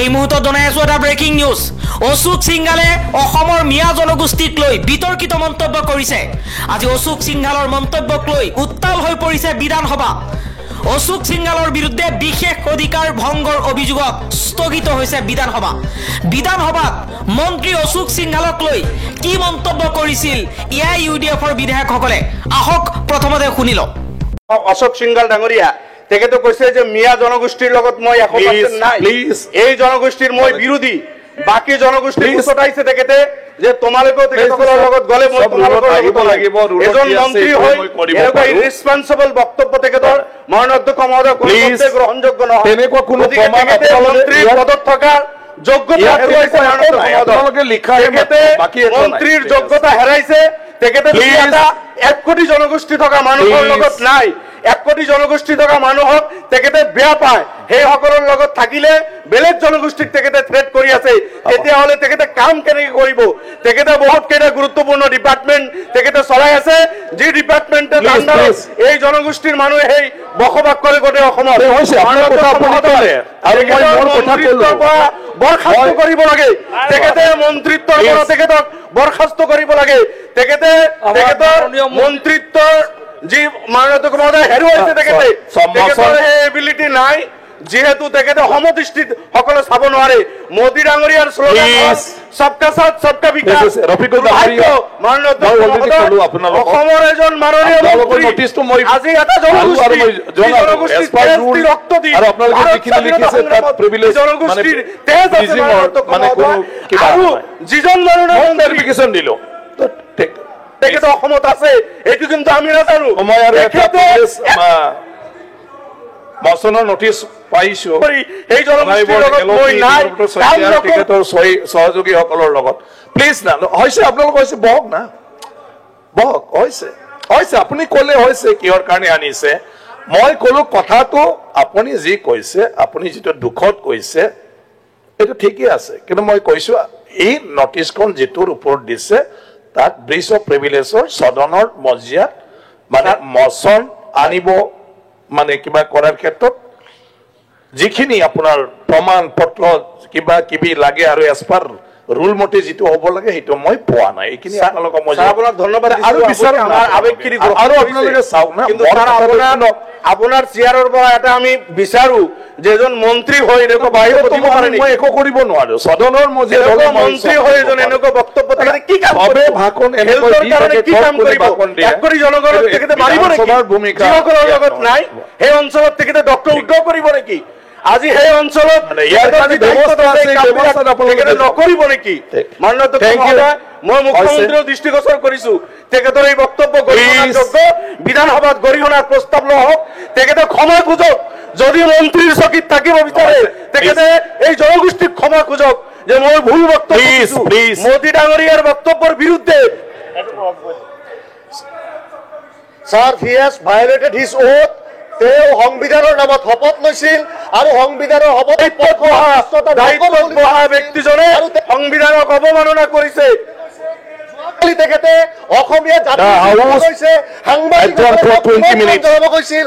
এই মুহূৰ্তত জনাই আছো এটা ব্ৰেকিং নিউজ। অশোক সিংঘালে অসমৰ মিয়া জনগোষ্ঠীক লৈ বিতৰ্কিত মন্তব্য কৰিছে। আজি অশোক সিংঘালৰ মন্তব্যক লৈ উত্তাল হৈ পৰিছে বিধানসভা। অশোক সিংঘালৰ বিৰুদ্ধে বিশেষ অধিকাৰ ভংগৰ অভিযোগত স্থগিত হৈছে বিধানসভা। বিধানসভাত মন্ত্ৰী অশোক সিংঘালক লৈ কি মন্তব্য কৰিছিল AIUDFৰ বিধায়কসকলে, আহক প্ৰথমতে শুনি লওক। অশোক সিংঘাল ডাঙৰীয়া তেখেতে কৈছে যে মিয়া জনগোষ্ঠীৰ লগত মই 100% নাই, এই জনগোষ্ঠীৰ মই বিৰোধী। বাকি জনগোষ্ঠী উচতাইছে তেখেতে যে তোমালোকেও তেখেতসকলৰ লগত গলে মই তোমালোকৰ লগত লাগিব। এজন মন্ত্ৰী হৈ এনেকুৱা ইৰেসপন্সিবল বক্তব্য তেখেতৰ মাননীয় অধ্যক্ষ মহোদয় কোনোমতে গ্ৰহণযোগ্য নহয়। তেনেকুৱা কোনো প্ৰমাণ মন্ত্ৰী পদত থকা যোগ্যতা হেৰাইছে মন্ত্ৰীৰ যোগ্যতা হেৰাইছে তেখেতে 1 কোটি জনগোষ্ঠী থকা মানুহৰ লগত নাই। 1 কোটি জনগোষ্ঠী থকা মানুহক তেখেতে বেয়া পায়, সেই সকলৰ লগত থাকিলে বেলেগ জনগোষ্ঠীক তেখেতে থ্ৰেট কৰি আছে। তেতিয়াহ'লে তেখেতে কাম কেনেকৈ কৰিব? তেখেতে বহুত কেইটা গুৰুত্বপূৰ্ণ ডিপাৰ্টমেণ্ট তেখেতে চলাই আছে, যি ডিপাৰ্টমেণ্টে এই জনগোষ্ঠীৰ মানুহে সেই বসবাস কৰে গোটেই অসমত। বৰখাস্ত কৰিব লাগে তেখেতে, মন্ত্ৰিত্বৰ পৰা তেখেতক বৰখাস্ত কৰিব লাগে। তেখেতে তেখেতৰ মন্ত্ৰিত্বৰ যি মাননীয় অধ্যক্ষ মহোদয় হেৰুৱাইছে তেখেতে, তেখেতৰ সেই এবিলিটি নাই, যেহেতু তেখেতে সমদৃষ্টিত সকলো চাব নোৱাৰে। মোদী ডাঙৰীয়াৰ শ্লোগান সবকা সাথ সবকা বিকাশ। মাননীয় অধ্যক্ষ মহোদয় অসমৰ এজন মাননীয় মন্ত্ৰী আজি এটা জনগোষ্ঠীৰ ৰক্ত দি জনগোষ্ঠীৰ তেজ আছে আৰু যিজন মাননীয় মন্ত্ৰী দিল তেখেতে অসমত আছে, এইটো কিন্তু আমি নাজানো। মচনৰ নটিচ পাইছো এই জনগোষ্ঠীৰ লগত মই নাই, তেখেতৰ সহযোগীসকলৰ লগত। প্লিজ না হৈছে আপোনালোক হৈছে বহক না, বহক। হৈছে হৈছে আপুনি ক'লে হৈছে কিহৰ কাৰণে আনিছে। মই ক'লো কথাটো আপুনি যি কৈছে, আপুনি যিটো দুখত কৈছে এইটো ঠিকেই আছে, কিন্তু মই কৈছো এই নটিচখন যিটোৰ ওপৰত দিছে তাত ব্ৰিজ অফ প্ৰিভিলেজৰ সদনৰ মজিয়াত মানে মচন আনিব, মানে কিবা কৰাৰ ক্ষেত্ৰত যিখিনি আপোনাৰ প্ৰমাণ পত্ৰ কিবা কিবি লাগে আৰু এজ পাৰ ৰুল মতে যিটো হ'ব লাগে সেইটো মই পোৱা নাই। এইখিনি আপোনালোকক মই ধন্যবাদ আৰু বিচাৰো আমাৰ আবেগখিনি আৰু আপোনালোকে চাওক না, কিন্তু আপোনাৰ চেয়াৰৰ পৰা এটা আমি বিচাৰো যে এজন মন্ত্ৰী হৈ এনেকুৱা বাহিৰত মই একো কৰিব নোৱাৰো। সদনৰ মজিয়াত মন্ত্ৰী হৈ এজন এনেকুৱা বক্তব্য তেখেতে কি কাম সবে ভাষণ এনেকৈ দি থাকে, কি কাম কৰিব? 1 কোটি জনগণক তেখেতে মাৰিব নেকি? যিসকলৰ লগত নাই সেই অঞ্চলত তেখেতে ডক্টৰ উদ্যোগ কৰিব নেকি? আজি সেই অঞ্চলত নকৰিব নেকি? মাননীয় অধ্যক্ষ মহোদয়, মই মুখ্যমন্ত্ৰীৰ দৃষ্টিগোচৰ কৰিছো তেখেতৰ এই বক্তব্য গৰিহণাযোগ্য। বিধানসভাত গৰিহণাৰ প্ৰস্তাৱ নহওক, তেখেতে ক্ষমা খোজক। যদি মন্ত্ৰীৰ চকীত থাকিব বিচাৰে তেখেতে এই জনগোষ্ঠীক ক্ষমা খোজক যে মই ভুল বক্তব্য দিছো। মোদী ডাঙৰীয়াৰ বক্তব্যৰ বিৰুদ্ধে Sir, he has violated his oath. তেওঁ সংবিধানৰ নামত শপত লৈছিল আৰু সংবিধানৰ দায়িত্বত বহা ব্যক্তিজনে সংবিধানক অৱমাননা কৰিছে। তেখেতে অসমীয়া জাতি সাংবাদিক কৈছিল